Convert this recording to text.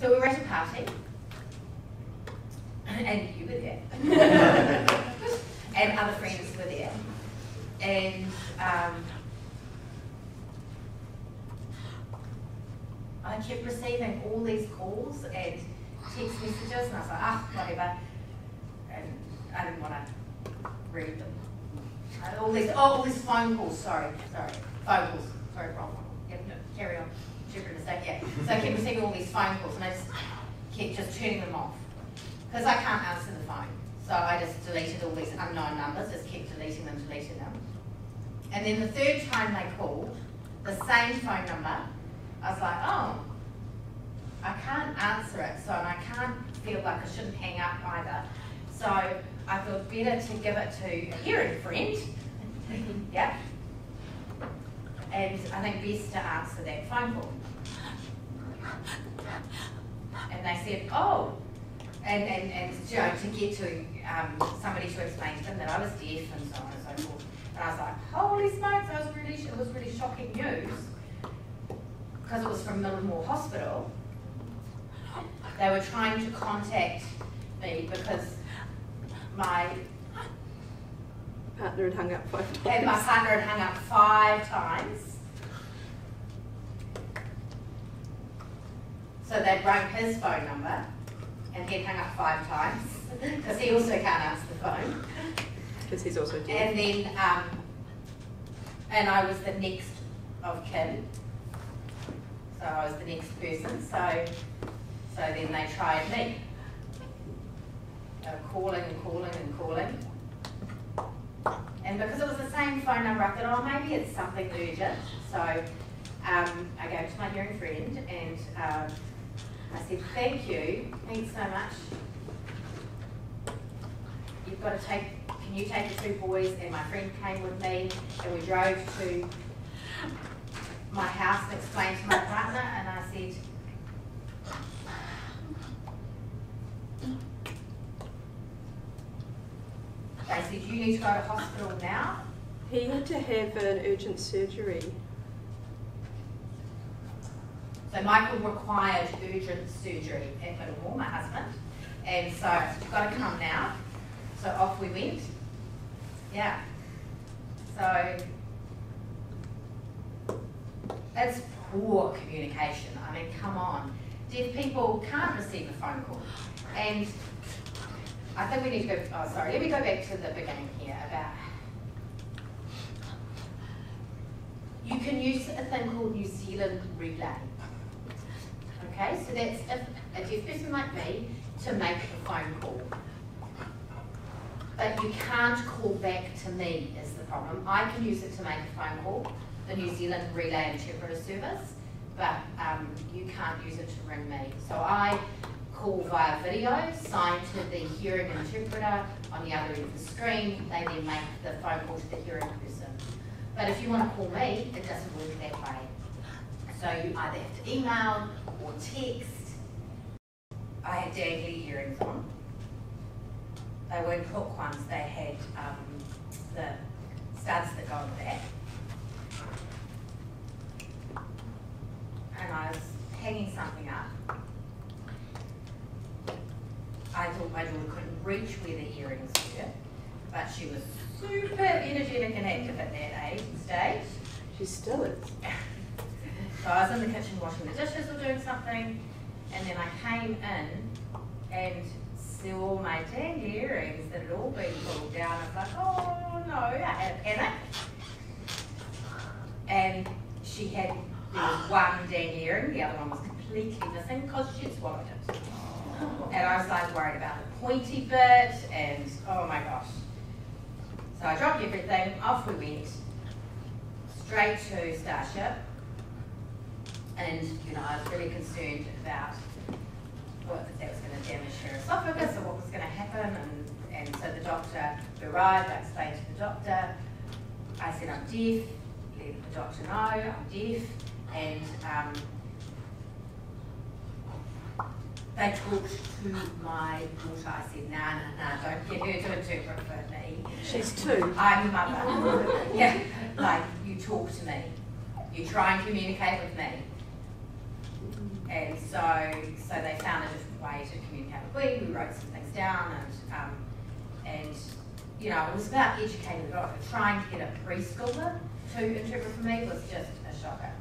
So we were at a party, and you were there, and other friends were there, and I kept receiving all these calls and text messages, and I was like, whatever, and I didn't want to read them. All these phone calls, phone calls, wrong one. Yep, no, carry on, stupid mistake, yeah. So I kept receiving all these phone calls, and I just kept turning them off, because I can't answer the phone. So I just deleted all these unknown numbers, just kept deleting them. And then the third time they called, the same phone number, I was like, oh, I can't answer it, so I can't feel like I shouldn't hang up either. So I thought better to give it to a hearing friend, yeah, and I think best to answer that phone call. And they said, oh, and you know, to get to somebody to explain to them that I was deaf and so on and so forth. And I was like, holy smokes, it was really shocking news, because it was from Millimore Hospital. They were trying to contact me because my partner had hung up 5 times. And my partner had hung up 5 times. So they'd rung his phone number and he'd hung up 5 times because he also can't answer the phone. Because he's also deaf. And then, and I was the next of kin. So I was the next person. So then they tried me. They were calling and calling and calling. And because it was the same phone number, I thought, oh, maybe it's something urgent. So I gave it to my hearing friend and I said, thank you, thanks so much. You've got to can you take the 2 boys? And my friend came with me and we drove to my house and explained to my partner, and I said, they said, you need to go to hospital now. He had to have an urgent surgery. So Michael required urgent surgery at Millimore, my husband. And so I said, you've got to come now. So off we went. Yeah. So it's poor communication. I mean, come on. Deaf people can't receive a phone call. And I think we need to go, let me go back to the beginning here about, you can use a thing called New Zealand relay. Okay, so that's if a deaf person like me to make a phone call. But you can't call back to me is the problem. I can use it to make a phone call, the New Zealand relay interpreter service, but you can't use it to ring me. So I call via video, signed to the hearing interpreter on the other end of the screen. They then make the phone call to the hearing person. But if you want to call me, it doesn't work that way. So you either have to email or text. I had dangly earrings on. They weren't hook ones, they had the studs that go on the back. And I was hanging something up. I thought my daughter couldn't reach where the earrings were, but she was super energetic and active at that age and stage. She still is. So I was in the kitchen washing the dishes or doing something, and then I came in and saw my dangly earrings that had all been pulled down. I was like, oh no, I had a panic. And there was one dangly earring, the other one was completely missing because she'd swallowed it. And I was like worried about the pointy bit, and oh my gosh. So I dropped everything, off we went, straight to Starship. And I was really concerned about if that was going to damage her esophagus or what was going to happen. And so the doctor arrived, I explained to the doctor, I said I'm deaf, let the doctor know I'm deaf, and they talked to my daughter. I said, nah, don't get her to interpret for me. She's 2. I'm a mother. Yeah, like, you talk to me. You try and communicate with me. And so they found a different way to communicate with me. We wrote some things down, and you know, it was about educating the doctor. Trying to get a preschooler to interpret for me was just a shocker.